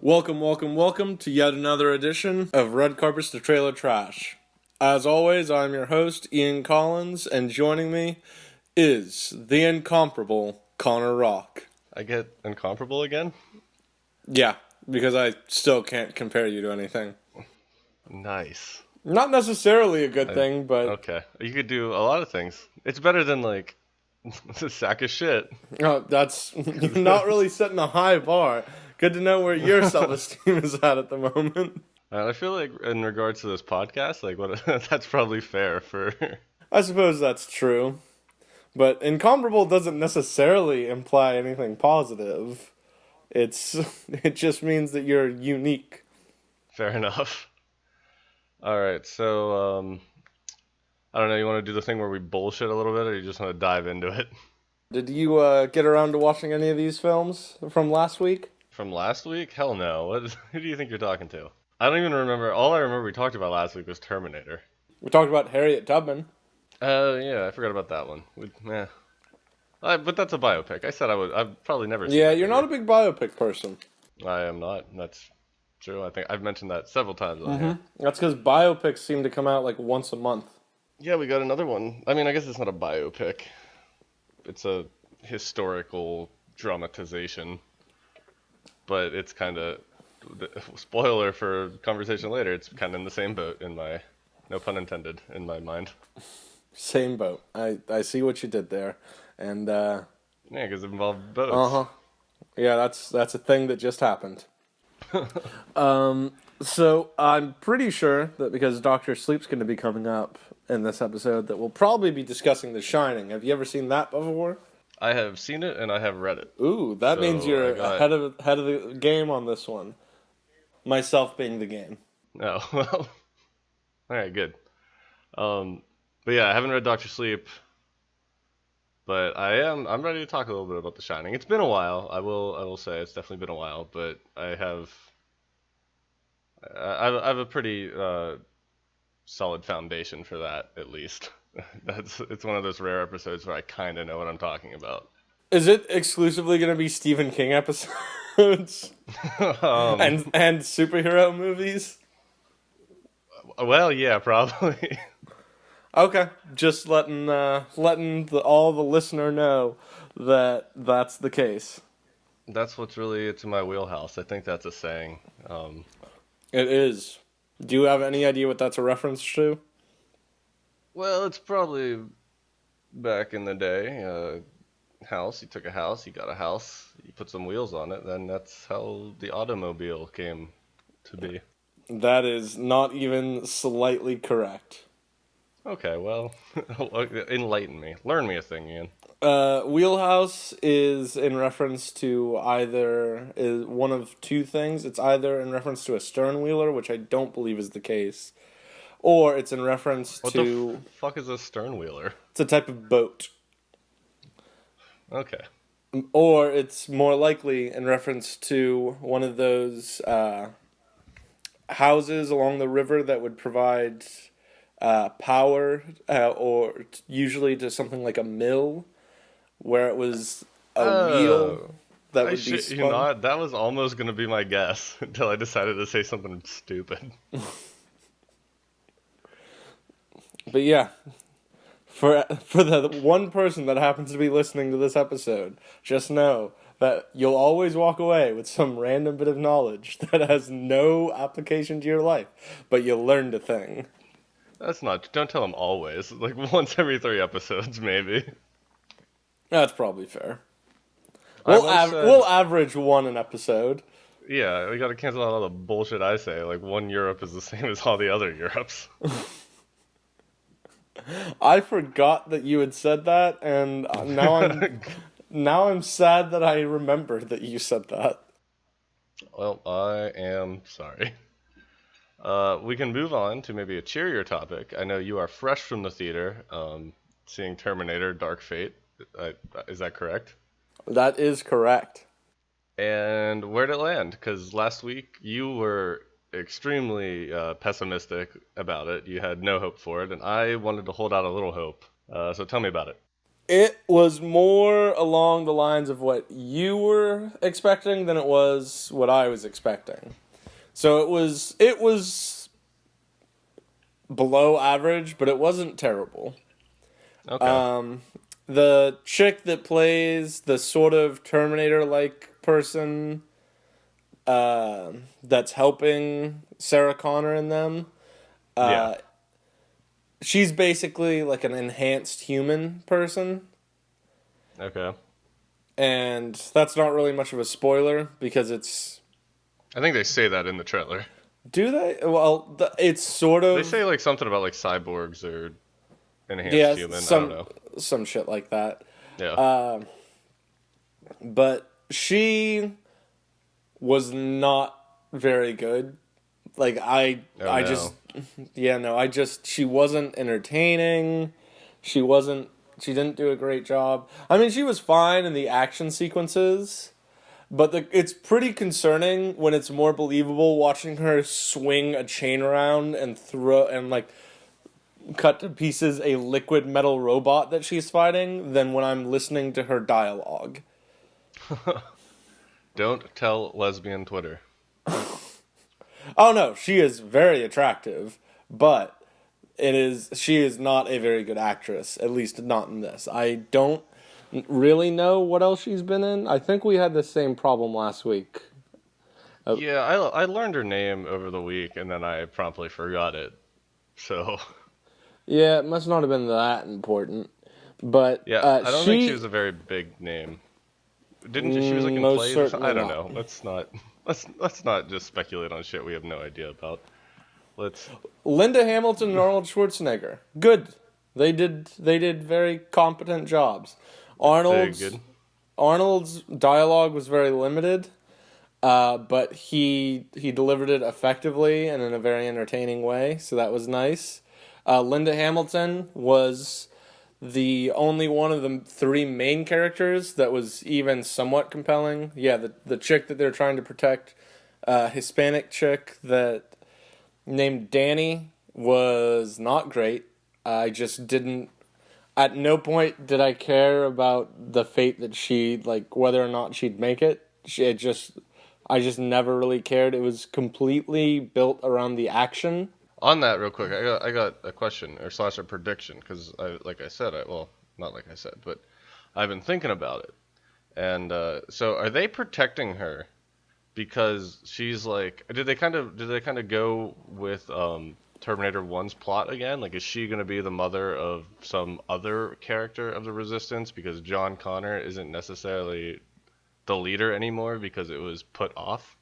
Welcome to yet another edition of RedCarpetTrailerTrash. As always, I'm your host, Ian Collins, and joining me is the incomparable Connor Rock. I get incomparable again? Yeah, because I still can't compare you to anything. Nice. Not necessarily a good thing, but... Okay. You could do a lot of things. It's better than, like, a sack of shit. Oh, that's... You're not really setting a high bar. Good to know where your self-esteem is at the moment. I feel like in regards to this podcast, like that's probably fair for... I suppose that's true. But incomparable doesn't necessarily imply anything positive. It just means that you're unique. Fair enough. Alright, so, I don't know, you want to do the thing where we bullshit a little bit, or you just want to dive into it? Did you get around to watching any of these films from last week? From last week? Hell no. Who do you think you're talking to? I don't even remember. All I remember we talked about last week was Terminator. We talked about Harriet Tubman. Yeah, I forgot about that one. But that's a biopic. I said I've probably never seen Yeah, that you're movie. not a big biopic person. I am not. That's true. I think I've mentioned that several times on here. That's because biopics seem to come out like once a month. Yeah, we got another one. I mean, I guess it's not a biopic. It's a historical dramatization. But it's kind of, spoiler for conversation later, it's kind of in the same boat in my, no pun intended, in my mind. Same boat. I see what you did there. And, Yeah, because it involved boats. Uh-huh. Yeah, that's a thing that just happened. So I'm pretty sure that because Dr. Sleep's going to be coming up in this episode that we'll probably be discussing The Shining. Have you ever seen that before? I have seen it and I have read it. Ooh, that means you're I ahead of the game on this one. Myself being the game. Oh, well. Alright, good. But yeah, I haven't read Dr. Sleep. But I'm ready to talk a little bit about The Shining. It's been a while. I will say it's definitely been a while, but I have a pretty solid foundation for that, at least. It's one of those rare episodes where I kind of know what I'm talking about. Is it exclusively going to be Stephen King episodes and superhero movies? Well, yeah, probably. Okay, just letting all the listener know that that's the case. That's what's really it's in my wheelhouse. I think that's a saying. It is. Do you have any idea what that's a reference to? Well, it's probably back in the day. House. You took a house. You got a house. You put some wheels on it. Then that's how the automobile came to be. That is not even slightly correct. Okay, well, enlighten me. Learn me a thing, Ian. Wheelhouse is in reference to is one of two things. It's either in reference to a stern wheeler, which I don't believe is the case, or it's in reference What to... the fuck is a stern wheeler? It's a type of boat. Okay. Or it's more likely in reference to one of those houses along the river that would provide power, or usually to something like a mill, where it was a wheel that would be spun. You know, that was almost going to be my guess until I decided to say something stupid. But yeah, for the one person that happens to be listening to this episode, just know that you'll always walk away with some random bit of knowledge that has no application to your life, but you learned a thing. Don't tell them always. Like once every 3 episodes, maybe. That's probably fair. We'll average one an episode. Yeah, we gotta cancel out all the bullshit I say. Like one Europe is the same as all the other Europes. I forgot that you had said that, and now I'm sad that I remembered that you said that. Well, I am sorry. We can move on to maybe a cheerier topic. I know you are fresh from the theater, seeing Terminator: Dark Fate. Is that correct? That is correct. And where'd it land? Because last week you were extremely pessimistic about it. You had no hope for it, and I wanted to hold out a little hope. So tell me about it. It was more along the lines of what you were expecting than it was what I was expecting. So it was below average, but it wasn't terrible. Okay. The chick that plays the sort of Terminator like person that's helping Sarah Connor in them, Yeah. uh, she's basically like an enhanced human person. Okay. And that's not really much of a spoiler because it's. I think they say that in the trailer. Do they? Well, it's sort They of. say like something about like cyborgs or enhanced Yeah, human. I don't some know. some shit like that. Yeah. But she was not very good. Like Oh I just no. yeah, no, she wasn't entertaining. She wasn't she didn't do a great job. I mean, she was fine in the action sequences, but it's pretty concerning when it's more believable watching her swing a chain around and throw and like cut to pieces a liquid metal robot that she's fighting than when I'm listening to her dialogue. Don't tell lesbian Twitter. Oh no, she is very attractive, but she is not a very good actress, at least not in this. I don't really know what else she's been in. I think we had the same problem last week. Uh, Yeah, I learned her name over the week and then I promptly forgot it. So, yeah, it must not have been that important. But yeah, I don't think she she was a very big name. Didn't she was like in most plays or something? certainly I don't not. know. Let's not just speculate on shit we have no idea about. Let's Linda Hamilton and Arnold Schwarzenegger. Good. They did very competent jobs. They Arnold's good. Arnold's dialogue was very limited, but he delivered it effectively and in a very entertaining way, so that was nice. Linda Hamilton was the only one of the three main characters that was even somewhat compelling. Yeah, the chick that they're trying to protect, Hispanic chick that named Danny was not great. I just didn't. At no point did I care about the fate that she like whether or not she'd make it. I just never really cared. It was completely built around the action. On that, real quick, I got a question or slash a prediction because like I said, well, not like I said, but I've been thinking about it, and so are they protecting her because she's like, did they kind of go with Terminator One's plot again? Like, is she gonna be the mother of some other character of the Resistance because John Connor isn't necessarily the leader anymore because it was put off?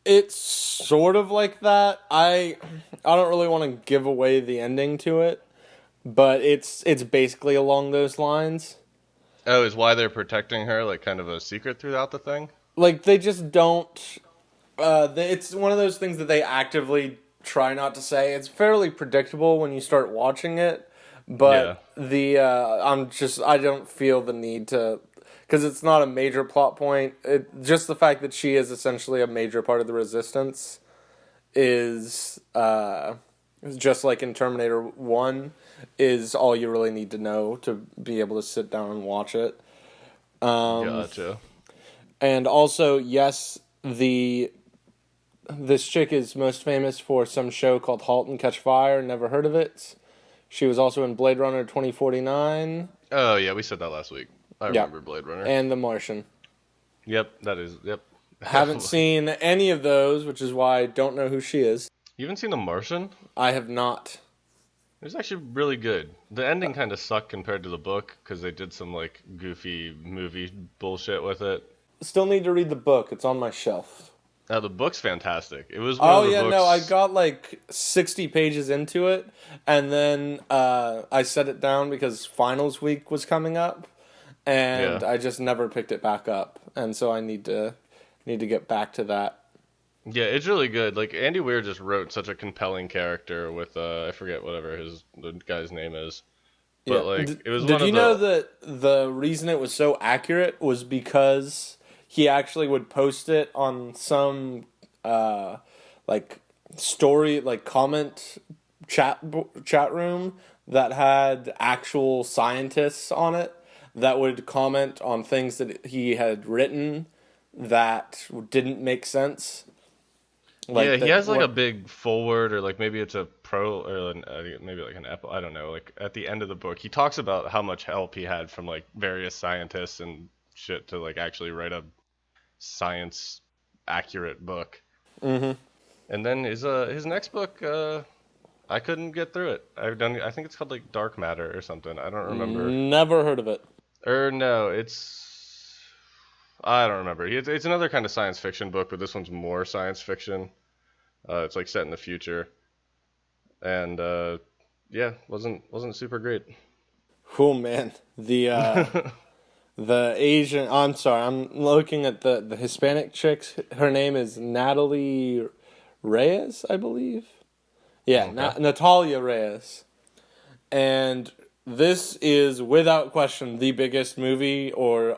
It's sort of like that. I don't really want to give away the ending to it, but it's basically along those lines. Oh, is why they're protecting her like kind of a secret throughout the thing? Like they just don't. It's one of those things that they actively try not to say. It's fairly predictable when you start watching it, Yeah. but I don't feel the need to because it's not a major plot point. Just the fact that she is essentially a major part of the resistance is just like in Terminator 1 is all you really need to know to be able to sit down and watch it. Gotcha. And also, yes, the this chick is most famous for some show called *Halt and Catch Fire*. Never heard of it. She was also in *Blade Runner 2049*. Oh yeah, we said that last week. I Yeah, remember Blade Runner. and *The Martian*. Yep, that is. Yep. Haven't seen any of those, which is why I don't know who she is. You haven't seen The Martian? I have not. It was actually really good. The ending kind of sucked compared to the book because they did some like goofy movie bullshit with it. Still need to read the book. It's on my shelf. The book's fantastic. It was one Oh of the yeah, no, I books. got like 60 pages into it, and then I set it down because finals week was coming up, and Yeah. I just never picked it back up, and so I need to get back to that. Yeah, it's really good. Like Andy Weir just wrote such a compelling character with I forget whatever the guy's name is, Yeah. but like it was Did one you of know the. that the reason it was so accurate was because he actually would post it on some like story like comment chat room that had actual scientists on it that would comment on things that he had written that didn't make sense. Yeah, Like he that has like a what big forward, or like maybe it's a pro, or maybe like an epi. I don't know. Like at the end of the book, he talks about how much help he had from like various scientists and shit to like actually write a science accurate book. Mhm. And then his next book, I couldn't get through it. I think it's called like Dark Matter or something. I don't remember. Never heard of it. Or no, I don't remember. It's another kind of science fiction book, but this one's more science fiction. It's like set in the future, and yeah, wasn't super great. Oh man, the Asian. I'm sorry, I'm looking at the Hispanic chick. Her name is Natalie Reyes, I believe. Yeah, Okay. Natalia Reyes. And this is without question the biggest movie or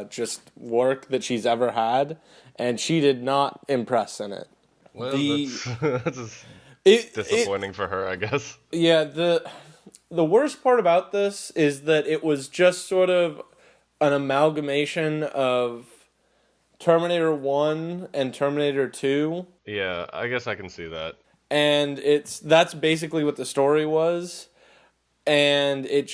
just work that she's ever had, and she did not impress in it. Well, The that's that's just it disappointing for her, I guess. yeah, the worst part about this is that it was just sort of an amalgamation of Terminator 1 and Terminator 2, Yeah, I guess I can see that. and that's basically what the story was, and it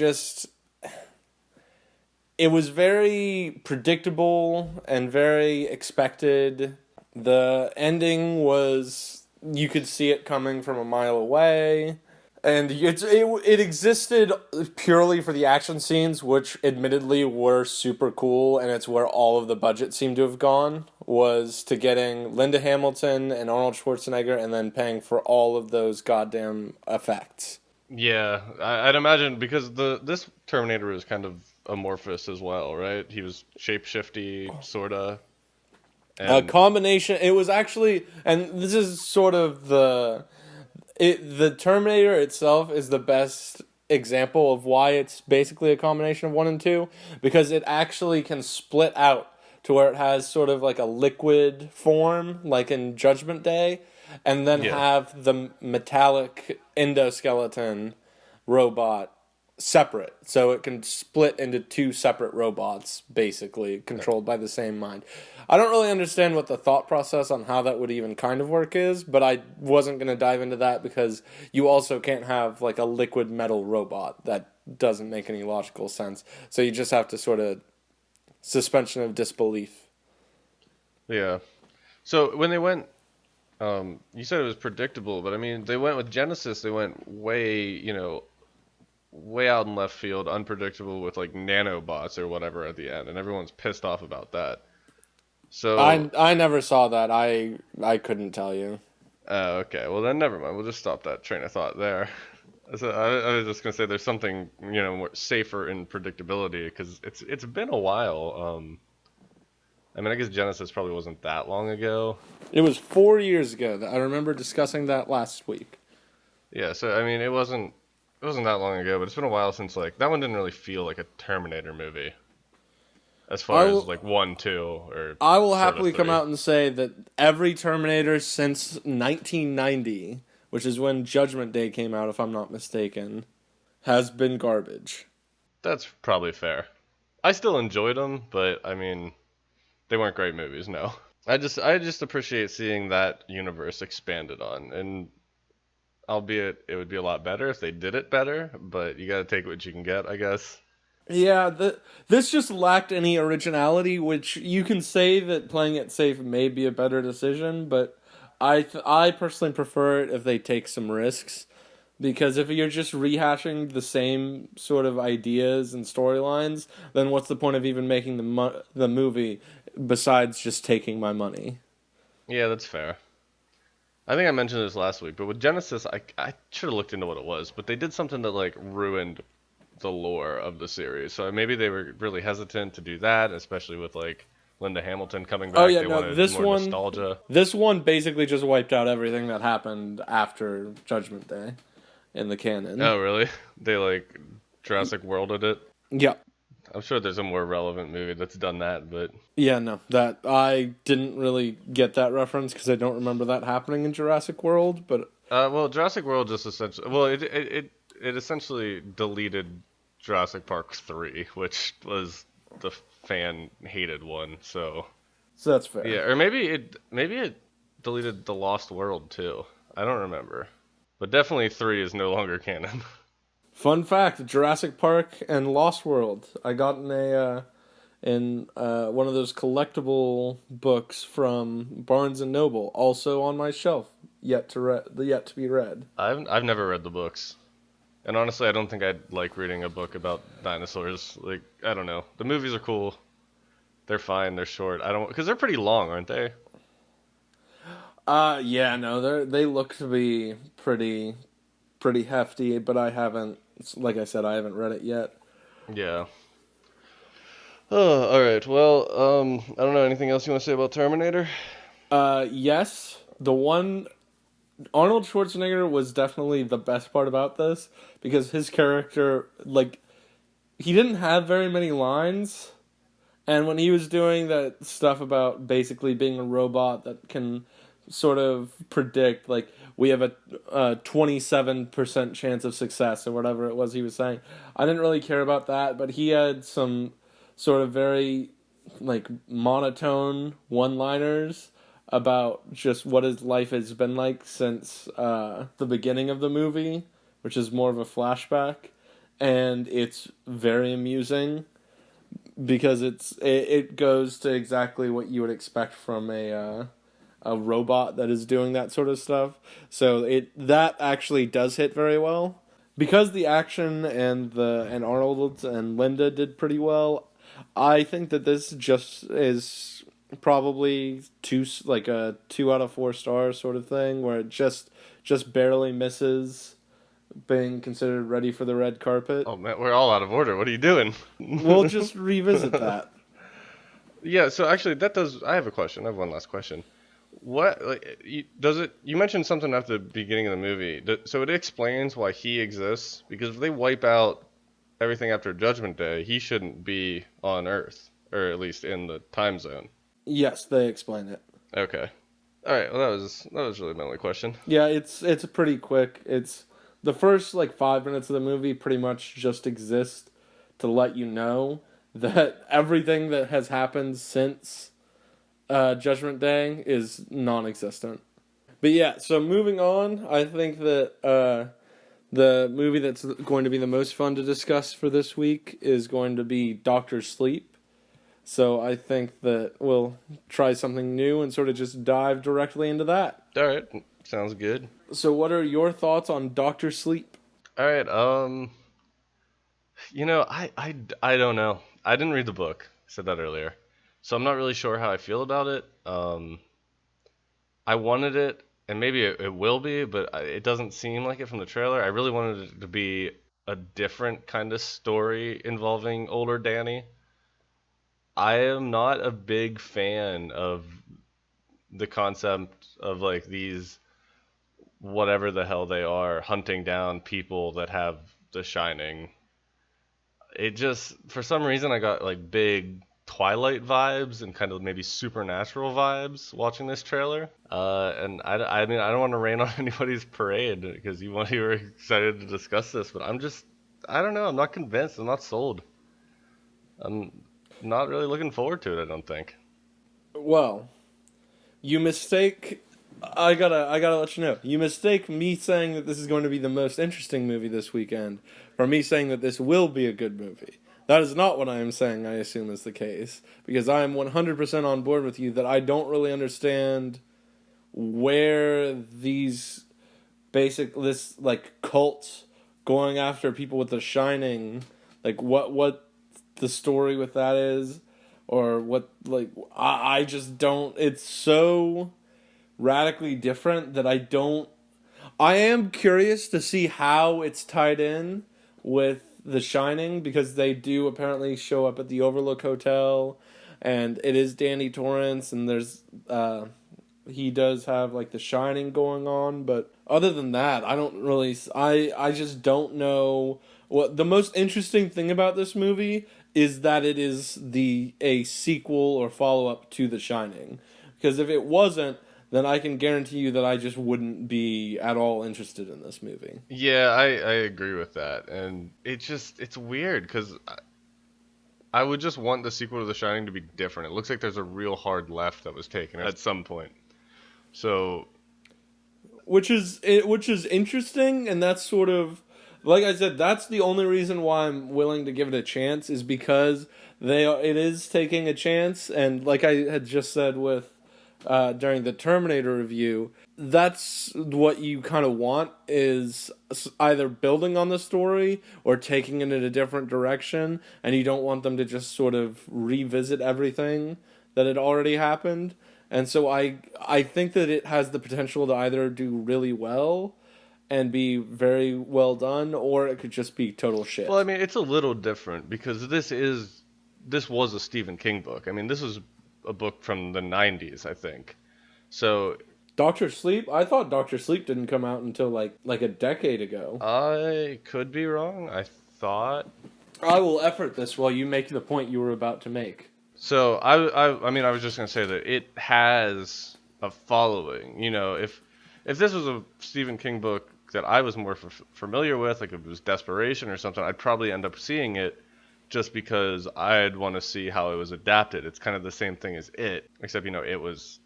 was very predictable and very expected. The ending was, you could see it coming from a mile away. And it existed purely for the action scenes, which admittedly were super cool, and it's where all of the budget seemed to have gone, was to getting Linda Hamilton and Arnold Schwarzenegger and then paying for all of those goddamn effects. Yeah, I'd imagine because the this Terminator was kind of amorphous as well, right? He was shapeshifty, sorta, A and combination, it was actually, and this is sort of the Terminator itself is the best example of why it's basically a combination of 1 and 2, because it actually can split out to where it has sort of like a liquid form like in Judgment Day, and then yeah, have the metallic endoskeleton robot separate, so it can split into two separate robots, basically controlled by the same mind. I don't really understand what the thought process on how that would even kind of work is, but I wasn't going to dive into that because you also can't have like a liquid metal robot. That doesn't make any logical sense. So you just have to sort of suspension of disbelief. yeah. So when they went, you said it was predictable, but I mean, they went with Genesis. They went way, way out in left field, unpredictable with like nanobots or whatever at the end, and everyone's pissed off about that. So, I never saw that. I couldn't tell you. okay, well then never mind. We'll just stop that train of thought there. So I was just gonna say there's something more safer in predictability because it's been a while. I mean, I guess Genesis probably wasn't that long ago. It was 4 years ago that I remember discussing that last week. Yeah, so I mean, it wasn't that long ago, but it's been a while since like that one didn't really feel like a Terminator movie as I far as will like 1, 2, or I will sort of happily come 3. out and say that every Terminator since 1990, which is when Judgment Day came out, if I'm not mistaken, has been garbage. That's probably fair. I still enjoyed them, but I mean, they weren't great movies, no. I just appreciate seeing that universe expanded on, and albeit it would be a lot better if they did it better, but you got to take what you can get, I guess. Yeah, this just lacked any originality, which you can say that playing it safe may be a better decision, but I personally prefer it if they take some risks. Because if you're just rehashing the same sort of ideas and storylines, then what's the point of even making the movie besides just taking my money? Yeah, that's fair. I think I mentioned this last week, but with Genesis, I should have looked into what it was, but they did something that like ruined the lore of the series. So maybe they were really hesitant to do that, especially with like Linda Hamilton coming Oh back. yeah, They no, wanted more nostalgia. this one basically just wiped out everything that happened after Judgment Day in the canon. Oh, really? They like Jurassic Worlded it. Yeah. I'm sure there's a more relevant movie that's done that, but Yeah, no, that I didn't really get that reference because I don't remember that happening in Jurassic World, but well, Jurassic World just essentially well, it essentially deleted Jurassic Park 3, which was the fan hated one. So So that's fair. yeah, or maybe it deleted The Lost World too. I don't remember, but definitely 3 is no longer canon. Fun fact: Jurassic Park and Lost World. I got in one of those collectible books from Barnes and Noble, also on my shelf, yet to be read. I've never read the books. And honestly, I don't think I'd like reading a book about dinosaurs. Like, I don't know. The movies are cool. They're fine. They're short. I don't because they're pretty long, aren't they? Yeah, no, they look to be pretty hefty, but I haven't. Like I said, I haven't read it yet. Yeah. Oh, all right. Well, I don't know. Anything else you want to say about Terminator? Yes, the one Arnold Schwarzenegger was definitely the best part about this because his character, like, he didn't have very many lines, and when he was doing that stuff about basically being a robot that can sort of predict, like, we have a 27% chance of success or whatever it was he was saying, I didn't really care about that, but he had some sort of very, like, monotone one-liners about just what his life has been like since the beginning of the movie, which is more of a flashback, and it's very amusing because it goes to exactly what you would expect from a robot that is doing that sort of stuff. So that actually does hit very well because the action and Arnold and Linda did pretty well. I think that this just is probably like a 2 out of 4 stars sort of thing where it just barely misses being considered ready for the red carpet. Oh man, we're all out of order. What are you doing? We'll just revisit that. Yeah. So actually, that does. I have a question. I have one last question. What like does it? You mentioned something at the beginning of the movie. So it explains why he exists because if they wipe out everything after Judgment Day, he shouldn't be on Earth, or at least in the time zone. Yes, they explain it. Okay. All right. Well, that was really my only question. Yeah, it's pretty quick. It's the first like 5 minutes of the movie pretty much just exist to let you know that everything that has happened since Judgment Day is non-existent. But yeah, so moving on, I think that the movie that's going to be the most fun to discuss for this week is going to be Doctor Sleep. So I think that we'll try something new and sort of just dive directly into that. All right. Sounds good. So what are your thoughts on Doctor Sleep? All right. I don't know. I didn't read the book. I said that earlier. So I'm not really sure how I feel about it. I wanted it, and maybe it will be, but it doesn't seem like it from the trailer. I really wanted it to be a different kind of story involving older Danny. I am not a big fan of the concept of like these whatever the hell they are hunting down people that have the shining. It just for some reason I got like big Twilight vibes and kind of maybe supernatural vibes watching this trailer. And I mean I don't want to rain on anybody's parade because you were excited to discuss this, but I don't know. I'm not convinced. I'm not sold. I'm not really looking forward to it. I don't think. Well, you mistake. I gotta let you know. You mistake me saying that this is going to be the most interesting movie this weekend for me saying that this will be a good movie. That is not what I am saying. I assume is the case because I am 100% on board with you that I don't really understand where this like cult going after people with the shining, like what the story with that is, or what like I just don't. It's so radically different that I am curious to see how it's tied in with The Shining because they do apparently show up at the Overlook Hotel and it is Danny Torrance and there's he does have like The Shining going on, but other than that, I just don't know what the most interesting thing about this movie is that it is a sequel or follow-up to The Shining. Because if it wasn't, then I can guarantee you that I just wouldn't be at all interested in this movie. Yeah, I agree with that, and it's weird because I would just want the sequel to The Shining to be different. It looks like there's a real hard left that was taken at some point. So, Which is interesting, and that's sort of, like I said, that's the only reason why I'm willing to give it a chance, is because it is taking a chance, and like I had just said with during the Terminator review, that's what you kind of want, is either building on the story or taking it in a different direction, and you don't want them to just sort of revisit everything that had already happened. And so I think that it has the potential to either do really well and be very well done, or it could just be total shit. well, I mean, it's a little different because this was a Stephen King book. I mean, this was a book from the 90s, I think. So Doctor Sleep? I thought Doctor Sleep didn't come out until like a decade ago. I could be wrong. I thought. I will effort this while you make the point you were about to make. So I mean, I was just gonna say that it has a following. You know, if this was a Stephen King book that I was more familiar with, like if it was Desperation or something, I'd probably end up seeing it just because I'd want to see how it was adapted. It's kind of the same thing as It, except it was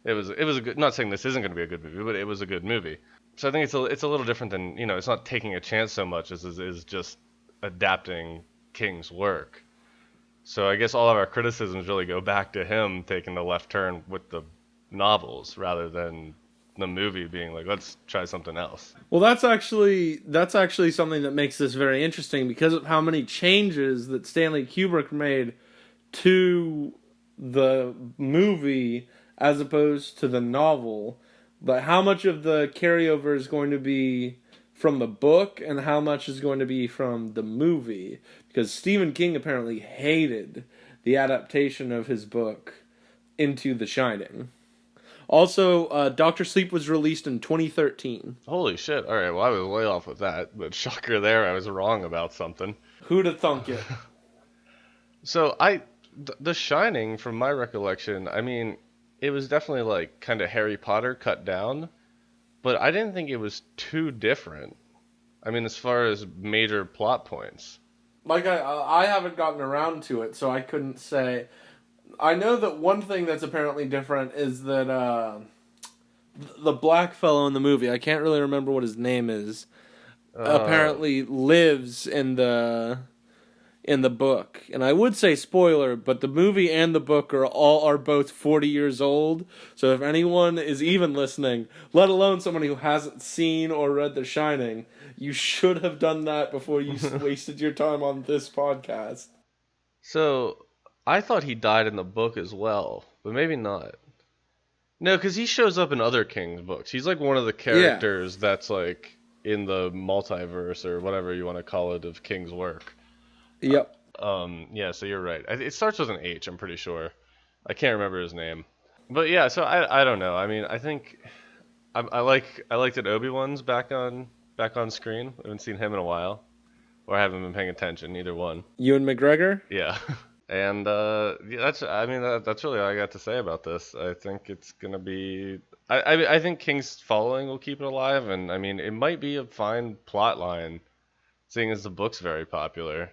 a good. Not saying this isn't going to be a good movie, but it was a good movie. So I think it's a little different than it's not taking a chance so much as is just adapting King's work. So I guess all of our criticisms really go back to him taking the left turn with the novels rather than the movie being like, let's try something else. Well, that's actually something that makes this very interesting, because of how many changes that Stanley Kubrick made to the movie as opposed to the novel. But how much of the carryover is going to be from the book and how much is going to be from the movie? Because Stephen King apparently hated the adaptation of his book into The Shining. Also, Doctor Sleep was released in 2013. Holy shit. All right, well, I was way off with that. But shocker there, I was wrong about something. Who'd have thunk it? So, The Shining, from my recollection, I mean, it was definitely like kind of Harry Potter cut down. But I didn't think it was too different. I mean, as far as major plot points. Like, I haven't gotten around to it, so I couldn't say. I know that one thing that's apparently different is that the black fellow in the movie, I can't really remember what his name is, apparently lives in the book. And I would say spoiler, but the movie and the book are both 40 years old. So if anyone is even listening, let alone someone who hasn't seen or read The Shining, you should have done that before you wasted your time on this podcast. So, I thought he died in the book as well, but maybe not. No, because he shows up in other King's books. He's like one of the characters that's like in the multiverse or whatever you want to call it of King's work. Yep. Yeah, so you're right. It starts with an H, I'm pretty sure. I can't remember his name. But yeah, so I don't know. I mean, I think I liked that Obi-Wan's back on screen. I haven't seen him in a while. Or I haven't been paying attention, either one. Ewan McGregor? Yeah. And yeah, that's really all I got to say about this. I think it's gonna be. I think King's following will keep it alive, and I mean it might be a fine plot line, seeing as the book's very popular.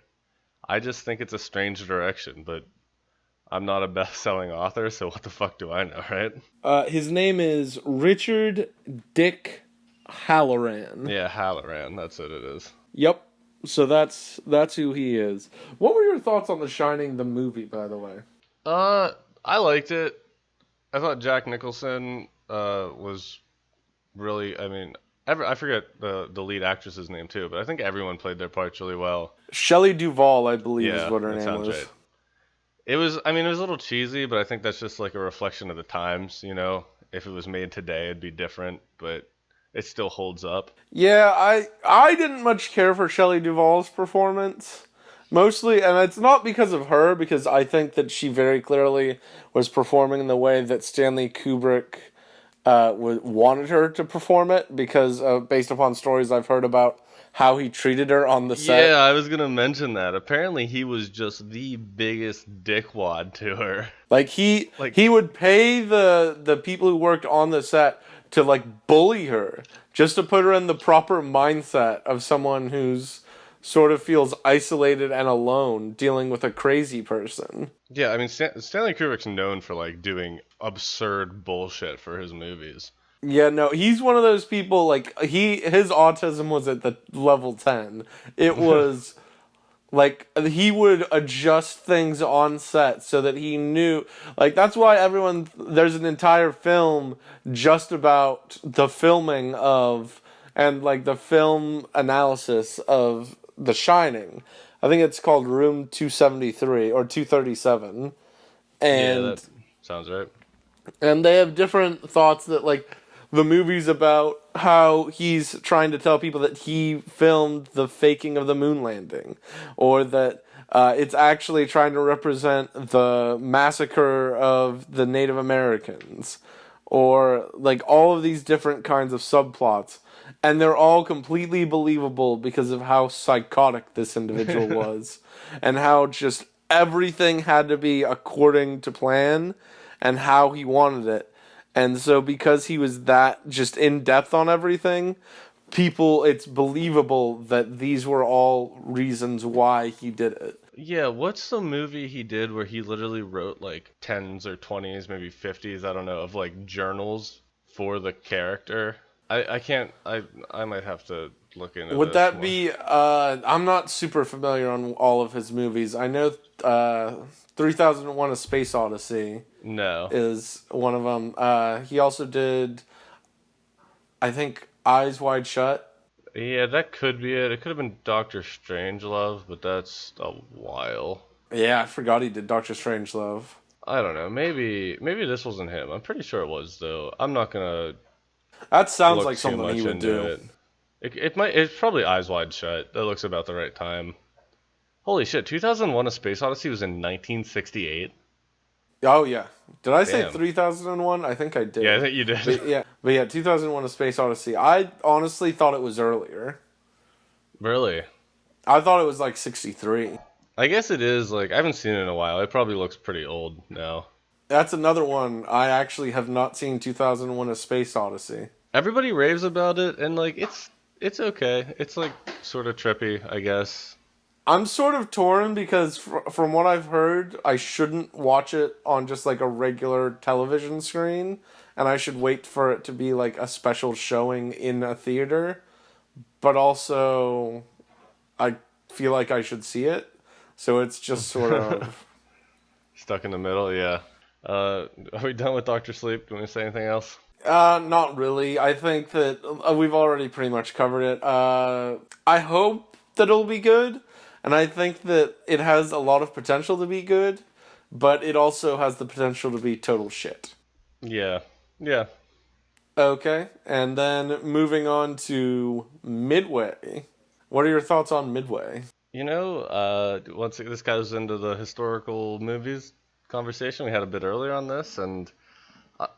I just think it's a strange direction, but I'm not a best-selling author, so what the fuck do I know, right? His name is Richard Dick Halloran. Yeah, Halloran. That's what it is. Yep. So that's who he is. What were your thoughts on The Shining, the movie, by the way? I liked it. I thought Jack Nicholson was really. I mean, I forget the lead actress's name too, but I think everyone played their parts really well. Shelley Duvall, I believe, Yeah, is what her that name sounds was. right. It was. I mean, it was a little cheesy, but I think that's just like a reflection of the times. You know, if it was made today, it'd be different, but it still holds up. Yeah, I didn't much care for Shelley Duvall's performance. Mostly, and it's not because of her, because I think that she very clearly was performing in the way that Stanley Kubrick wanted her to perform it, because based upon stories I've heard about how he treated her on the Yeah, set. I was gonna mention that. Apparently, he was just the biggest dickwad to her. Like he Like, he would pay the people who worked on the set to like bully her just to put her in the proper mindset of someone who's sort of feels isolated and alone dealing with a crazy person. yeah, I mean, Stanley Kubrick's known for like doing absurd bullshit for his movies. Yeah, no, he's one of those people like his autism was at the level 10. It was like he would adjust things on set so that he knew like that's why everyone there's an entire film just about the filming of and like the film analysis of The Shining. I think it's called Room 273 or 237. Yeah, that And sounds right. they have different thoughts that like the movie's about how he's trying to tell people that he filmed the faking of the moon landing, or that it's actually trying to represent the massacre of the Native Americans, or like all of these different kinds of subplots, and they're all completely believable because of how psychotic this individual was, and how just everything had to be according to plan and how he wanted it. And so because he was that just in depth on everything, people it's believable that these were all reasons why he did it. Yeah, what's the movie he did where he literally wrote like tens or twenties, maybe fifties, I don't know, of like journals for the character? I can't I might have to look into Would this that more. be I'm not super familiar on all of his movies. I know 3001 A Space Odyssey No. is one of them. He also did I think Eyes Wide Shut. Yeah, that could be it. It could have been Doctor Strangelove, but that's a while. Yeah, I forgot he did Doctor Strangelove. I don't know. Maybe this wasn't him. I'm pretty sure it was though. I'm not gonna That sounds look like too something he much would into do. it. It might. It's probably Eyes Wide Shut. That looks about the right time. Holy shit! 2001: A Space Odyssey was in 1968. Oh yeah. Did I say Damn. 3001? I think I did. Yeah, I think you did. But yeah, 2001 A Space Odyssey. I honestly thought it was earlier. Really? I thought it was like 63. I guess it is. Like I haven't seen it in a while. It probably looks pretty old now. That's another one. I actually have not seen 2001 A Space Odyssey. Everybody raves about it, and like it's okay. It's like sort of trippy, I guess. I'm sort of torn because from what I've heard, I shouldn't watch it on just like a regular television screen, and I should wait for it to be like a special showing in a theater. But also, I feel like I should see it. So it's just sort of. Stuck in the middle, yeah. Are we done with Doctor Sleep? Do you want to say anything else? Not really. I think that we've already pretty much covered it. I hope that it'll be good, and I think that it has a lot of potential to be good, but it also has the potential to be total shit. Yeah, yeah. Okay, and then moving on to Midway. What are your thoughts on Midway? Once this goes into the historical movies conversation we had a bit earlier on this, and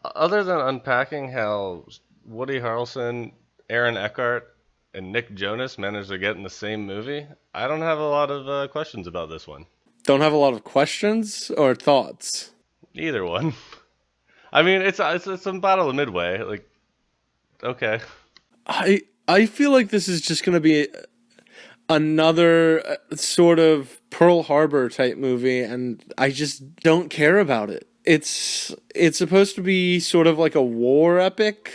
other than unpacking how Woody Harrelson, Aaron Eckhart, and Nick Jonas managed to get in the same movie, I don't have a lot of questions about this one. Don't have a lot of questions or thoughts. Either one. I mean, it's a Battle of Midway. Like, okay. I feel like this is just going to be another sort of Pearl Harbor type movie, and I just don't care about it. It's supposed to be sort of like a war epic,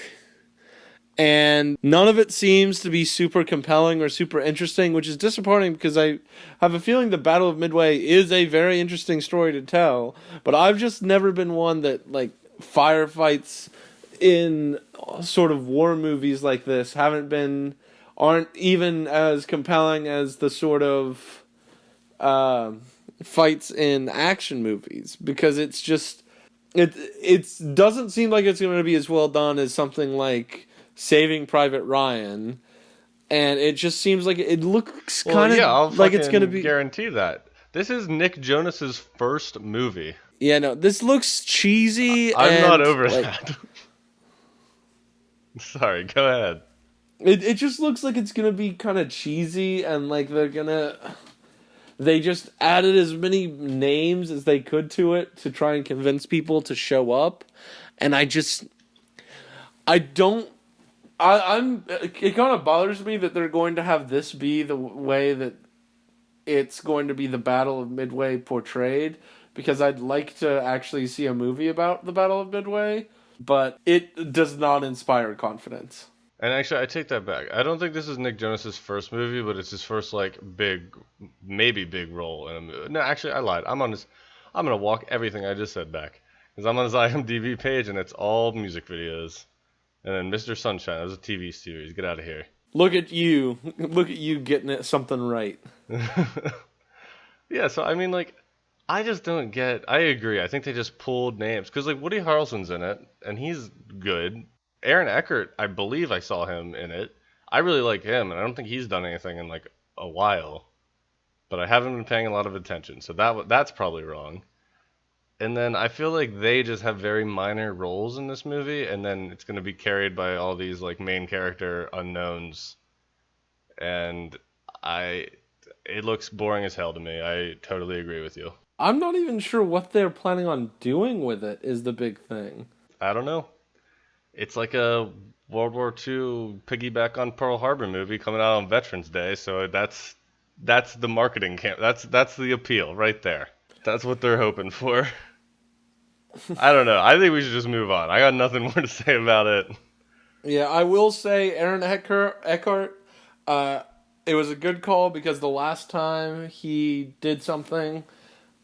and none of it seems to be super compelling or super interesting, which is disappointing because I have a feeling the Battle of Midway is a very interesting story to tell, but I've just never been one that like firefights in sort of war movies like this aren't even as compelling as the sort of fights in action movies, because it's just it doesn't seem like it's going to be as well done as something like Saving Private Ryan, and it just seems like it looks kind of I'll like it's going to be. guarantee that this is Nick Jonas's first movie. Yeah, no, this looks cheesy. I'm and not over like, that. Sorry, go ahead. It just looks like it's gonna be kind of cheesy, and like they just added as many names as they could to it to try and convince people to show up, and I don't. I'm. It kind of bothers me that they're going to have this be the way that it's going to be the Battle of Midway portrayed, because I'd like to actually see a movie about the Battle of Midway, but it does not inspire confidence. And actually, I take that back. I don't think this is Nick Jonas's first movie, but it's his first like big, maybe big role in a movie. No, actually, I lied. I'm gonna walk everything I just said back because I'm on his IMDb page and it's all music videos. And then Mr. Sunshine, that was a TV series. Get out of here. Look at you. Look at you getting it something right. Yeah, so I mean, like, I just don't get. I agree. I think they just pulled names because like Woody Harrelson's in it and he's good. Aaron Eckert, I believe I saw him in it. I really like him, and I don't think he's done anything in like a while. But I haven't been paying a lot of attention, so that's probably wrong. And then I feel like they just have very minor roles in this movie, and then it's going to be carried by all these like main character unknowns, and I it looks boring as hell to me. I totally agree with you. I'm not even sure what they're planning on doing with it, is the big thing. I don't know. It's like a World War II piggyback on Pearl Harbor movie coming out on Veterans Day, so that's the marketing camp. That's the appeal right there. That's what they're hoping for. I don't know. I think we should just move on. I got nothing more to say about it. Yeah, I will say Aaron Eckhart, it was a good call because the last time he did something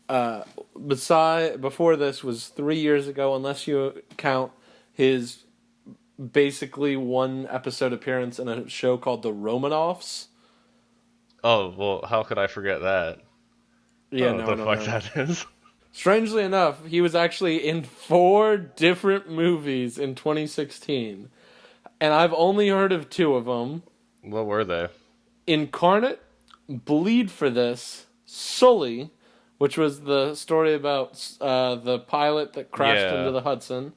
before this was 3 years ago, unless you count his basically one episode appearance in a show called The Romanoffs. Oh, well, how could I forget that? Yeah, Oh, what the fuck no. that is? Strangely enough, he was actually in 4 different movies in 2016, and I've only heard of 2 of them. What were they? Incarnate, Bleed for This, Sully, which was the story about the pilot that crashed Yeah. into the Hudson,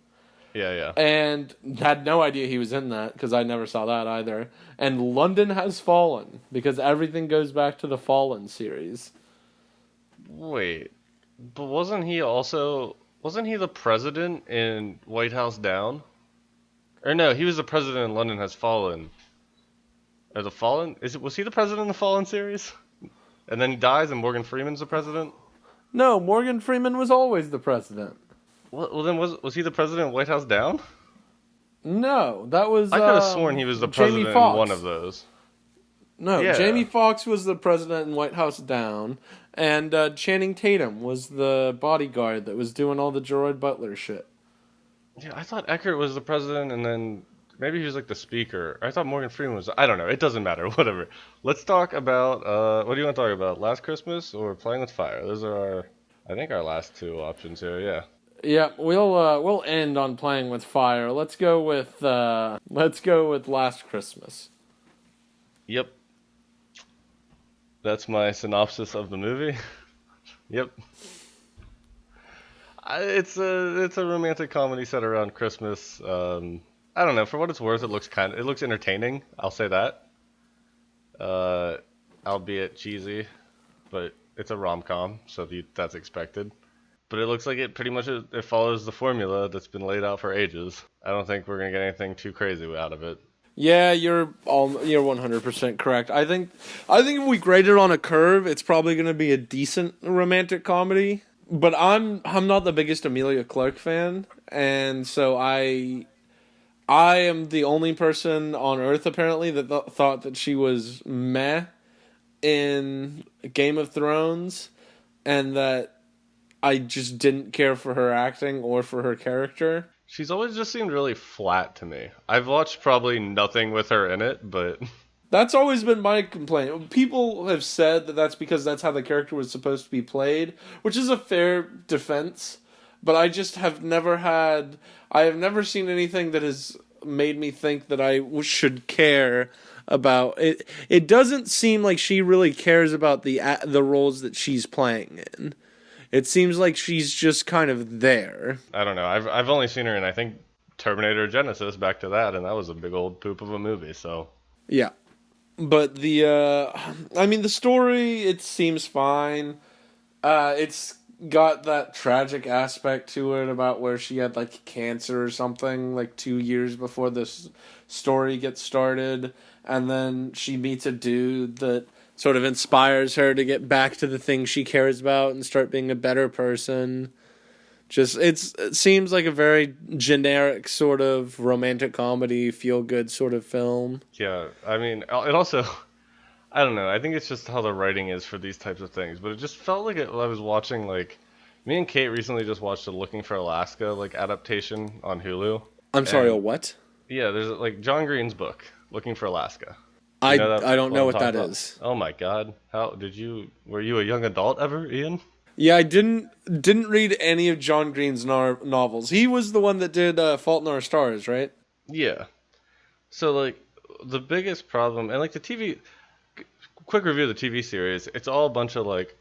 Yeah. and had no idea he was in that because I never saw that either. And London Has Fallen, because everything goes back to the Fallen series. Wait, but wasn't he the president in White House Down? Or no, he was the president in London Has Fallen. Or the Fallen? Was he the president in the Fallen series? And then he dies and Morgan Freeman's the president? No, Morgan Freeman was always the president. Well then was he the president in White House Down? No, that was I could have sworn he was the Jamie president in Foxx. one of those. No, Yeah. Jamie Foxx was the president in White House Down, and Channing Tatum was the bodyguard that was doing all the Gerard Butler shit. Yeah, I thought Eckert was the president and then maybe he was like the speaker. I thought Morgan Freeman was. I don't know. It doesn't matter. Whatever. Let's talk about. What do you want to talk about? Last Christmas or Playing with Fire? Those are I think our last 2 options here. Yeah. Yeah, we'll end on Playing with Fire. Let's go with Last Christmas. Yep. That's my synopsis of the movie. Yep. It's a romantic comedy set around Christmas. I don't know. For what it's worth, it looks entertaining. I'll say that. Albeit cheesy, but it's a rom-com, so that's expected. But it looks like it pretty much it follows the formula that's been laid out for ages. I don't think we're gonna get anything too crazy out of it. Yeah, you're 100% correct. I think if we grade it on a curve, it's probably going to be a decent romantic comedy. But I'm not the biggest Emilia Clarke fan, and so I am the only person on Earth apparently that thought that she was meh in Game of Thrones, and that I just didn't care for her acting or for her character. She's always just seemed really flat to me. I've watched probably nothing with her in it, but That's always been my complaint. People have said that that's because that's how the character was supposed to be played, which is a fair defense. But I just have I have never seen anything that has made me think that I should care about it. It doesn't seem like she really cares about the roles that she's playing in. It seems like she's just kind of there. I don't know. I've only seen her in I think Terminator Genesis, back to that, and that was a big old poop of a movie. So Yeah. But I mean, the story, it seems fine. It's got that tragic aspect to it about where she had like cancer or something like 2 years before this story gets started, and then she meets a dude that sort of inspires her to get back to the things she cares about and start being a better person. It seems like a very generic sort of romantic comedy, feel good sort of film. Yeah, I mean, it also, I don't know. I think it's just how the writing is for these types of things. But it just felt like I was watching like, me and Kate recently just watched a Looking for Alaska like adaptation on Hulu, I'm sorry, a and what? yeah, there's like John Green's book, Looking for Alaska. Do you know I that don't what know I'm what talking that about? is. Oh my God, how did you? Were you a young adult ever, Ian? Yeah, I didn't read any of John Green's novels. He was the one that did Fault in Our Stars, right? Yeah. So like the biggest problem, and like the TV, quick review of the TV series, it's all a bunch of like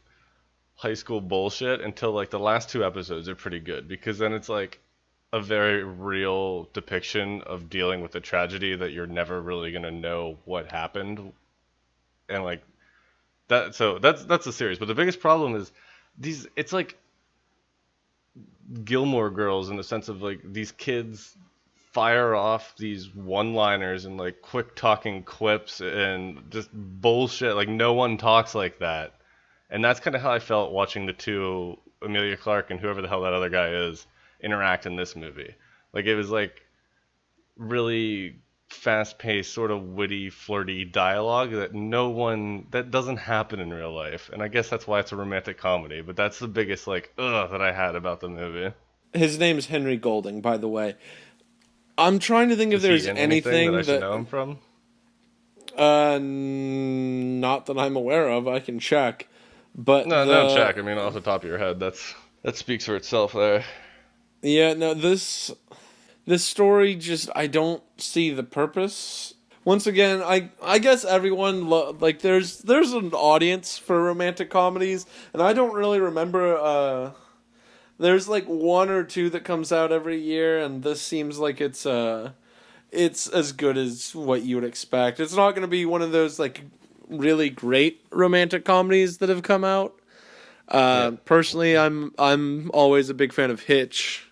high school bullshit until like the last two episodes are pretty good because then it's like a very real depiction of dealing with a tragedy that you're never really gonna know what happened, and like that. So that's the series. But the biggest problem is these. It's like Gilmore Girls in the sense of like these kids fire off these one-liners and like quick talking quips and just bullshit. Like no one talks like that. And that's kind of how I felt watching the two, Amelia Clark and whoever the hell that other guy is, interact in this movie. Like it was like really fast-paced, sort of witty, flirty dialogue that that doesn't happen in real life. And I guess that's why it's a romantic comedy. But that's the biggest like ugh that I had about the movie. His name's Henry Golding, by the way. I'm trying to think if Is he there's in anything that I anything should that know him from? not that I'm aware of. I can check, but No, no, check. I mean, off the top of your head, that speaks for itself there. yeah, no, this story just, I don't see the purpose. Once again, I guess everyone like there's an audience for romantic comedies, and I don't really remember. There's like one or two that comes out every year, and this seems like it's as good as what you would expect. It's not going to be one of those like really great romantic comedies that have come out. Yeah, Personally, I'm always a big fan of Hitch.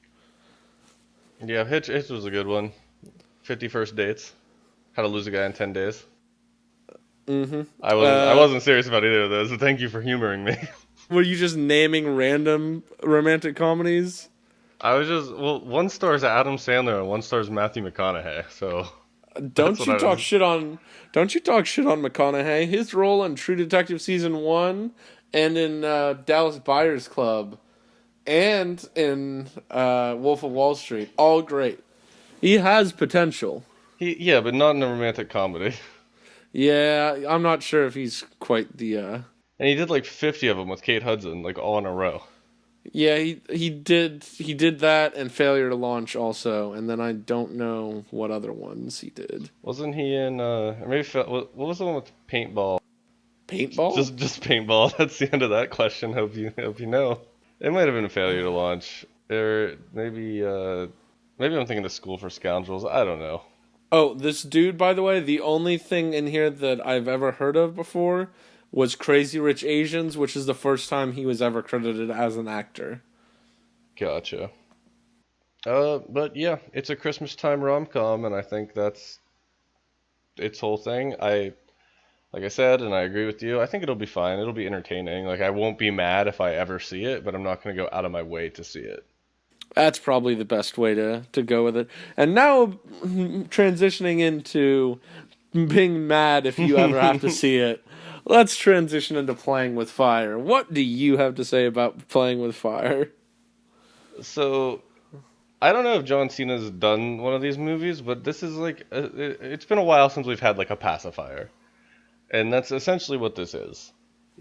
yeah. Hitch was a good one. 50 First Dates. How to Lose a Guy in 10 Days. Mm-hmm. I wasn't serious about either of those, but thank you for humoring me. Were you just naming random romantic comedies? I was just well, one stars Adam Sandler and one stars Matthew McConaughey, so that's Don't what you I talk was. shit on don't you talk shit on McConaughey. His role in True Detective season 1 and in Dallas Buyers Club and in Wolf of Wall Street, all great. He has potential. Yeah, but not in a romantic comedy. Yeah, I'm not sure if he's quite the And he did like 50 of them with Kate Hudson, like all in a row. yeah, he did that and Failure to Launch also, and then I don't know what other ones he did. Wasn't he in? Or maybe what was the one with paintball? Paintball? Just paintball. That's the end of that question. Hope you know. It might have been a failure to launch, or maybe I'm thinking of School for Scoundrels. I don't know. Oh, this dude, by the way, the only thing in here that I've ever heard of before was Crazy Rich Asians, which is the first time he was ever credited as an actor. Gotcha. But yeah, it's a Christmas time rom-com, and I think that's its whole thing. Like I said, and I agree with you. I think it'll be fine. It'll be entertaining. Like I won't be mad if I ever see it, but I'm not gonna go out of my way to see it. That's probably the best way to go with it. And now, transitioning into being mad if you ever have to see it, let's transition into Playing with Fire. What do you have to say about Playing with Fire? So I don't know if John Cena's done one of these movies, but this is like it's been a while since we've had like a pacifier, and that's essentially what this is.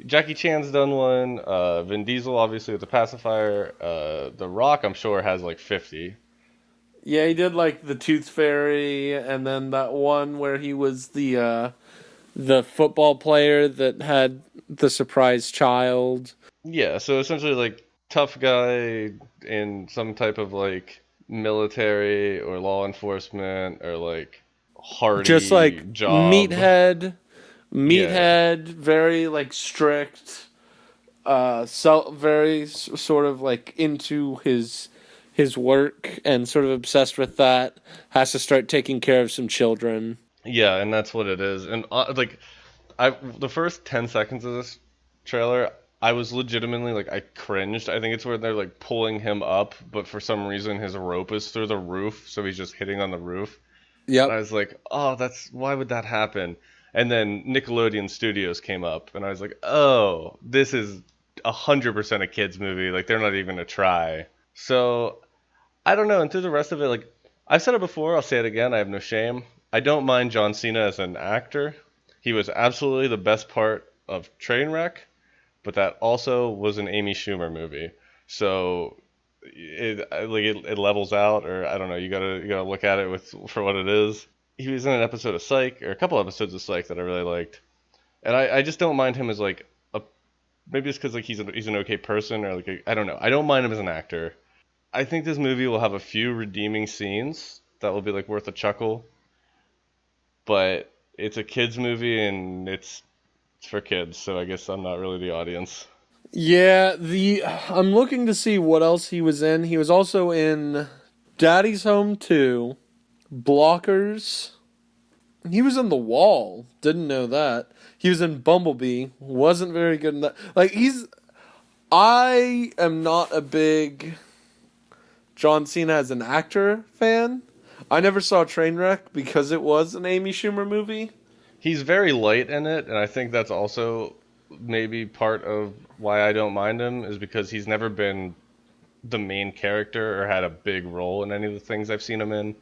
Jackie Chan's done one. Vin Diesel obviously with the pacifier. The Rock I'm sure has like 50. Yeah, he did like the Tooth Fairy, and then that one where he was the football player that had the surprise child. Yeah, so essentially like tough guy in some type of like military or law enforcement or like just hardy like job. Yeah. very like strict, very sort of like into his work and sort of obsessed with that. Has to start taking care of some children. Yeah, and that's what it is. And like I the first 10 seconds of this trailer, I was legitimately like I cringed. I think it's where they're like pulling him up, but for some reason his rope is through the roof, so he's just hitting on the roof. And I Yep. was like, "Oh, that's why would that happen?" And then Nickelodeon Studios came up, and I was like, "Oh, this is 100% a kids movie. Like they're not even a try." So I don't know. And through the rest of it, like I've said it before, I'll say it again. I have no shame. I don't mind John Cena as an actor. He was absolutely the best part of Trainwreck, but that also was an Amy Schumer movie. So it levels out, or I don't know. You gotta look at it with for what it is. He was in an episode of Psych, or a couple episodes of Psych that I really liked, and I just don't mind him as like a maybe it's because like he's an okay person or like I don't know. I don't mind him as an actor. I think this movie will have a few redeeming scenes that will be like worth a chuckle, but it's a kids movie and it's for kids, so I guess I'm not really the audience. Yeah, the I'm looking to see what else he was in. He was also in Daddy's Home 2, Blockers. He was in The Wall. Didn't know that. He was in Bumblebee. Wasn't very good in that. Like I am not a big John Cena as an actor fan. I never saw Trainwreck because it was an Amy Schumer movie. He's very light in it, and I think that's also maybe part of why I don't mind him is because he's never been the main character or had a big role in any of the things I've seen him in.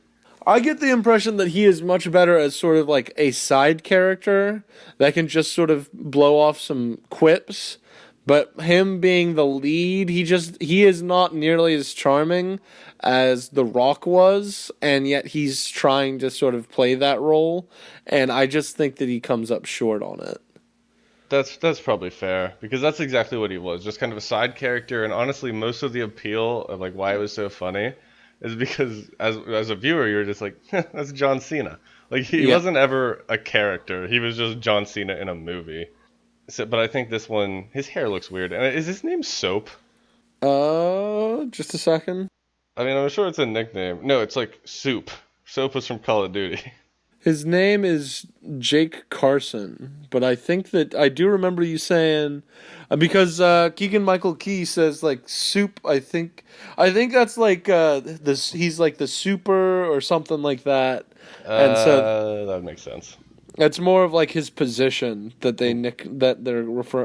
I get the impression that he is much better as sort of like a side character that can just sort of blow off some quips. But him being the lead, he is not nearly as charming as The Rock was, and yet he's trying to sort of play that role, and I just think that he comes up short on it. That's probably fair because that's exactly what he was, just kind of a side character. And honestly, most of the appeal of like why it was so funny is because as a viewer, you're just like, that's John Cena. Like he Yeah. wasn't ever a character; he was just John Cena in a movie. So, but I think this one, his hair looks weird. And is his name Soap? Just a second. I mean, I'm sure it's a nickname. No, it's like Soup. Soap was from Call of Duty. His name is Jake Carson, but I think that I do remember you saying because Keegan Michael Key says like soup. I think that's like this. He's like the super or something like that, and so That makes sense. it's more of like his position that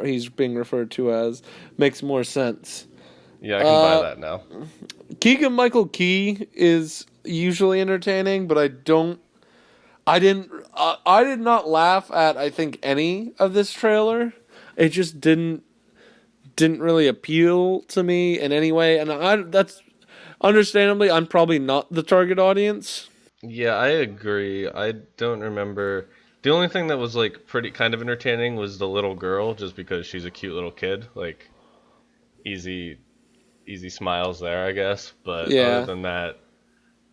he's being referred to as makes more sense. Yeah, I can buy Uh, that now. Keegan Michael Key is usually entertaining, but I did not laugh at I think any of this trailer. It just didn't really appeal to me in any way, and that's understandably I'm probably not the target audience. Yeah, I agree. I don't remember. The only thing that was like pretty kind of entertaining was the little girl, just because she's a cute little kid. Like easy, easy smiles there, I guess. But other Yeah. than that,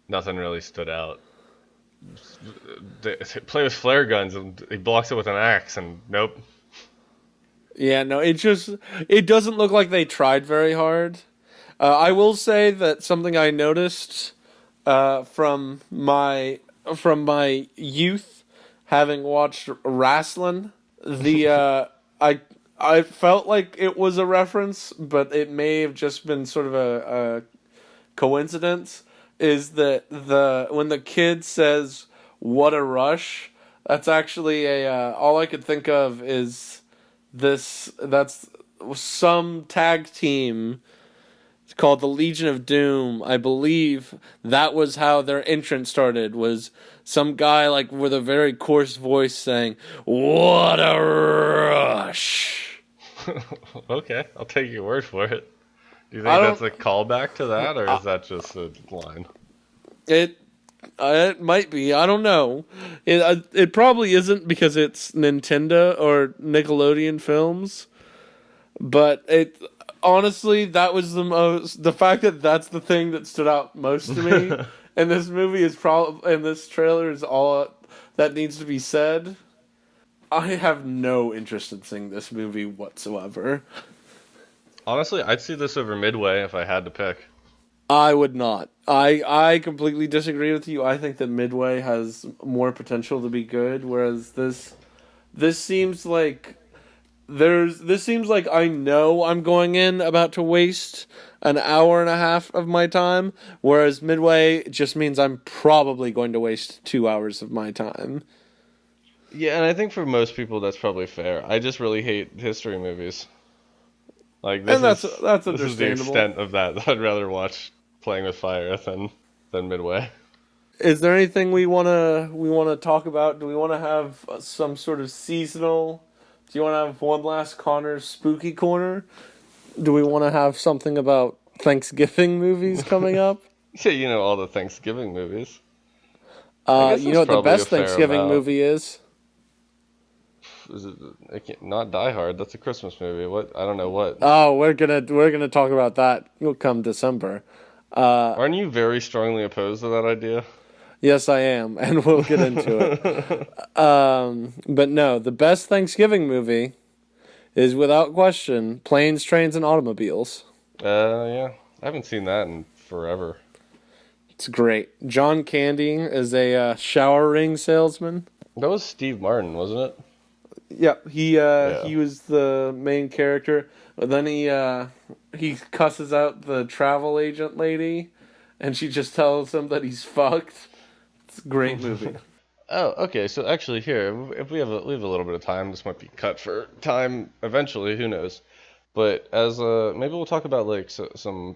nothing really stood out. They play with flare guns and he blocks it with an axe, and nope. Yeah, no, it doesn't look like they tried very hard. I will say that something I noticed from my youth, having watched wrestling, the I felt like it was a reference, but it may have just been sort of a coincidence. Is that the when the kid says "What a rush"? That's actually a all I could think of is this. That's some tag team called the Legion of Doom. I believe that was how their entrance started. Was some guy like with a very coarse voice saying "What a rush." Okay, I'll take your word for it. Do you I think that's don't. a callback to that, or I, is that just a line? it it might be. I don't know. It probably isn't because it's Nintendo or Nickelodeon films. But it honestly, that was the fact that that's the thing that stood out most to me and this movie is and this trailer is all that needs to be said. I have no interest in seeing this movie whatsoever. Honestly, I'd see this over Midway if I had to pick. I would not. I completely disagree with you. I think that Midway has more potential to be good, whereas this seems like this seems like I know I'm going in about to waste an hour and a half of my time, whereas Midway just means I'm probably going to waste 2 hours of my time. Yeah, and I think for most people that's probably fair. I just really hate history movies. Like And that's this is the understandable. extent of that. I'd rather watch Playing with Fire than Midway. Is there anything we want to talk about? Do we want to have some sort of seasonal? Do you want to have one last Connor's spooky corner? Do we want to have something about Thanksgiving movies coming up? Yeah, you know all the Thanksgiving movies. I guess You there's know what the probably a best fair Thanksgiving amount. movie is? Is it not Die Hard? That's a Christmas movie. What? I don't know what. Oh, we're gonna talk about that. Will come December. Aren't you very strongly opposed to that idea? Yes, I am, and we'll get into it. But no, the best Thanksgiving movie is without question Planes, Trains, and Automobiles. Yeah. I haven't seen that in forever. It's great. John Candy is a shower ring salesman. That was Steve Martin, wasn't it? Yeah, Yeah. he was the main character. But then he cusses out the travel agent lady, and she just tells him that he's fucked. It's a great movie. Oh, okay. So actually, here, if we have a little bit of time, this might be cut for time eventually. Who knows? But as maybe we'll talk about like some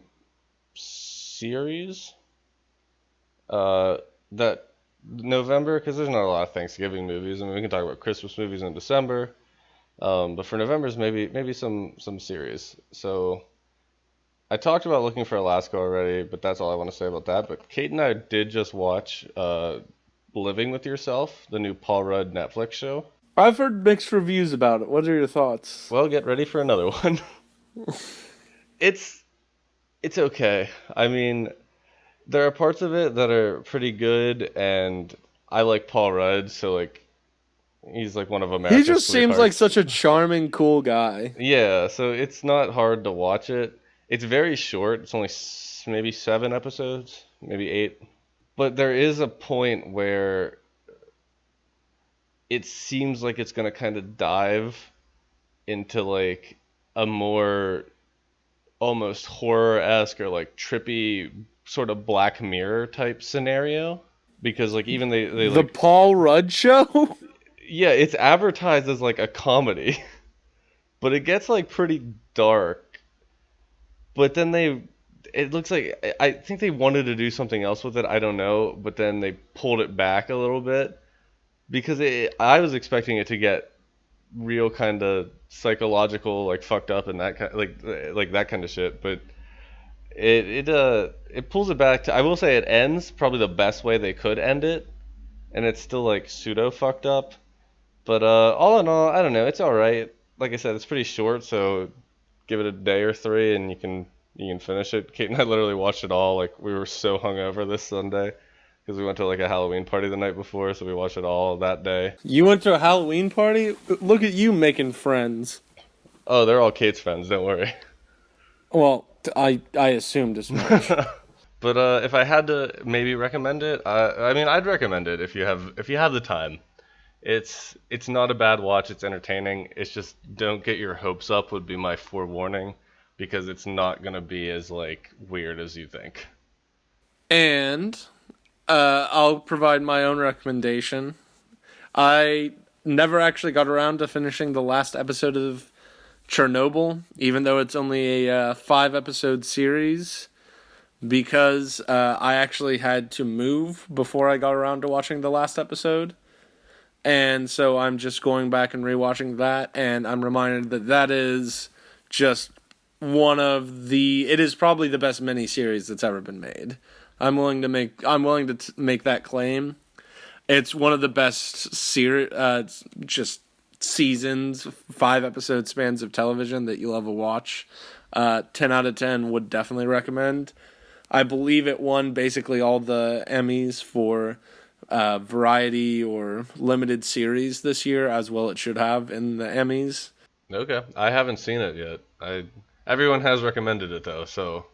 series that November, because there's not a lot of Thanksgiving movies. I mean, we can talk about Christmas movies in December, but for November's maybe some series. So I talked about looking for Alaska already, but that's all I want to say about that. But Kate and I did just watch Living with Yourself, the new Paul Rudd Netflix show. I've heard mixed reviews about it. What are your thoughts? Well, get ready for another one. it's it's okay. I mean, there are parts of it that are pretty good, and I like Paul Rudd, so like he's like one of He America's just seems like sweethearts. such a charming, cool guy. Yeah, so it's not hard to watch it. It's very short. It's only maybe 7 episodes, maybe 8. But there is a point where it seems like it's gonna kind of dive into like a more almost horror-esque or like trippy sort of Black Mirror type scenario because like even they The like Paul Rudd Show? yeah, it's advertised as like a comedy, but it gets like pretty dark. But then it looks like I think they wanted to do something else with it. I don't know, but then they pulled it back a little bit because I was expecting it to get real kind of psychological, like fucked up and that kind like that kind of shit. But it pulls it back to I will say it ends probably the best way they could end it, and it's still like pseudo fucked up. But all in all, I don't know. It's all right. Like I said, it's pretty short, so give it a day or three, and you can finish it. Kate and I literally watched it all. Like we were so hungover this Sunday because we went to like a Halloween party the night before, so we watched it all that day. You went to a Halloween party? Look at you making friends. Oh, they're all Kate's friends. Don't worry. Well, I assumed as much. But if I had to maybe recommend it, I mean I'd recommend it if you have the time. It's not a bad watch. It's entertaining. It's just don't get your hopes up would be my forewarning because it's not gonna be as like weird as you think. And I'll provide my own recommendation. I never actually got around to finishing the last episode of Chernobyl, even though it's only a 5 episode series, because I actually had to move before I got around to watching the last episode. And so I'm just going back and rewatching that, and I'm reminded that that is just it is probably the best miniseries that's ever been made. I'm willing to make that claim. It's one of the best just seasons, 5 episode spans of television that you'll ever watch. 10 out of 10 would definitely recommend. I believe it won basically all the Emmys for variety or limited series this year, as well it should have in the Emmys. Okay, I haven't seen it yet. Everyone has recommended it though, so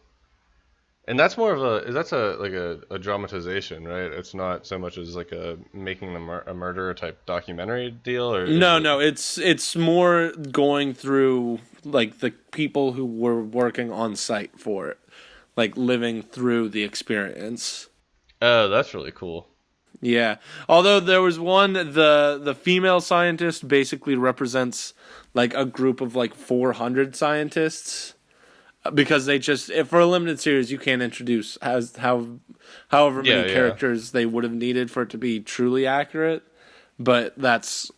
and that's more of that's a like a dramatization, right? It's not so much as like a making a murder type documentary deal, or is No, it? no, it's more going through like the people who were working on site for it, like living through the experience. Oh, that's really cool. Yeah. Although there was one, the female scientist basically represents like a group of like 400 scientists because they just if for a limited series you can't introduce as however many Yeah, yeah. characters they would have needed for it to be truly accurate, but it's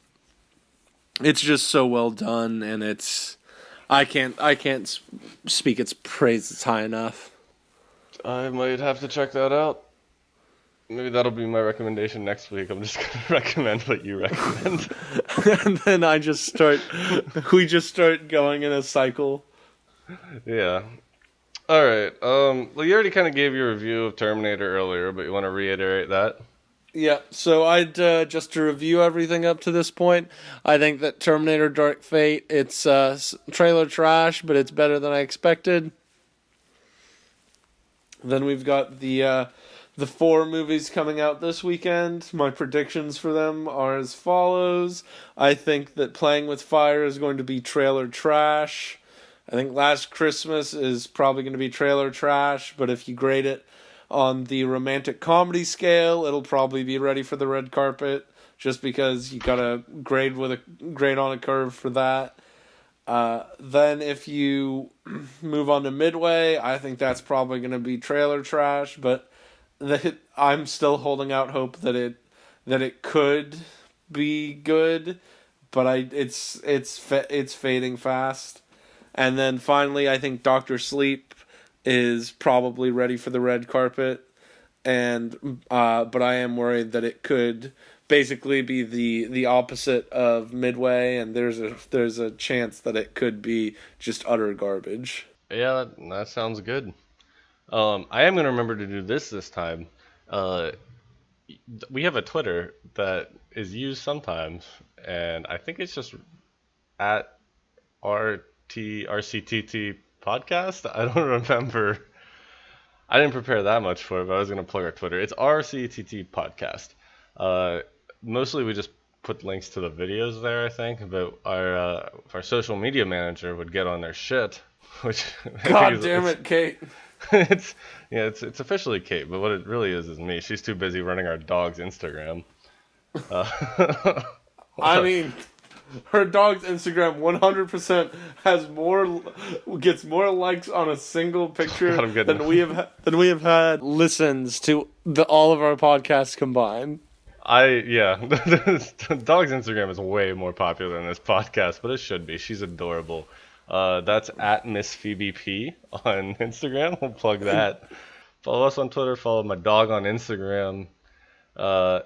just so well done, and I can't speak its praises high enough. I might have to check that out. Maybe that'll be my recommendation next week. I'm just gonna recommend what you recommend. And then we just start going in a cycle. Yeah. All right. Well, you already kind of gave your review of Terminator earlier, but you want to reiterate that? Yeah, so I'd just to review everything up to this point, I think that Terminator Dark Fate, it's trailer trash, but it's better than I expected. Then we've got the four movies coming out this weekend. My predictions for them are as follows. I think that Playing with Fire is going to be trailer trash. I think Last Christmas is probably going to be trailer trash, but if you grade it on the romantic comedy scale, it'll probably be ready for the red carpet, just because you gotta grade on a curve for that. Then if you move on to Midway, I think that's probably going to be trailer trash, but I'm still holding out hope that it could be good, but it's fading fast. And then finally, I think Doctor Sleep is probably ready for the red carpet, and but I am worried that it could basically be the opposite of Midway, and there's a chance that it could be just utter garbage. Yeah, that sounds good. I am gonna remember to do this time. Uh, we have a Twitter that is used sometimes, and I think it's just at RCTT podcast. I don't remember. I didn't prepare that much for it, but I was gonna plug our Twitter. It's RCTT podcast. Uh, Mostly we just put links to the videos there, I think, but our social media manager would get on their shit, which I think God is damn it, Kate! it's yeah, it's officially Kate, but what it really is me. She's too busy running our dog's Instagram. Uh, I mean, her dog's Instagram 100% has more gets more likes on a single picture God, I'm getting than we have had listens to all of our podcasts combined. yeah, the dog's Instagram is way more popular than this podcast, but it should be. She's adorable. That's at Miss Phoebe P on Instagram. We'll plug that. Follow us on Twitter. Follow my dog on Instagram. Uh,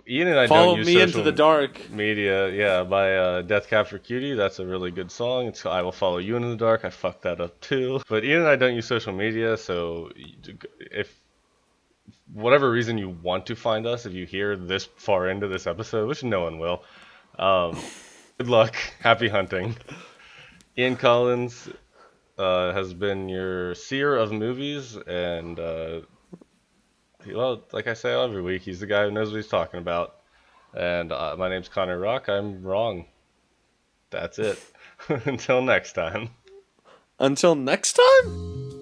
Ian and I don't Follow use me into the social dark. media. Yeah, by Death Cab for Cutie. That's a really good song. It's I Will Follow You Into the Dark. I fucked that up too. But Ian and I don't use social media, so if whatever reason you want to find us, if you hear this far into this episode, which no one will, um, good luck. Happy hunting. Ian Collins has been your seer of movies, and well, like I say every week, he's the guy who knows what he's talking about. And my name's Connor Rock. I'm wrong. That's it. Until next time. Until next time?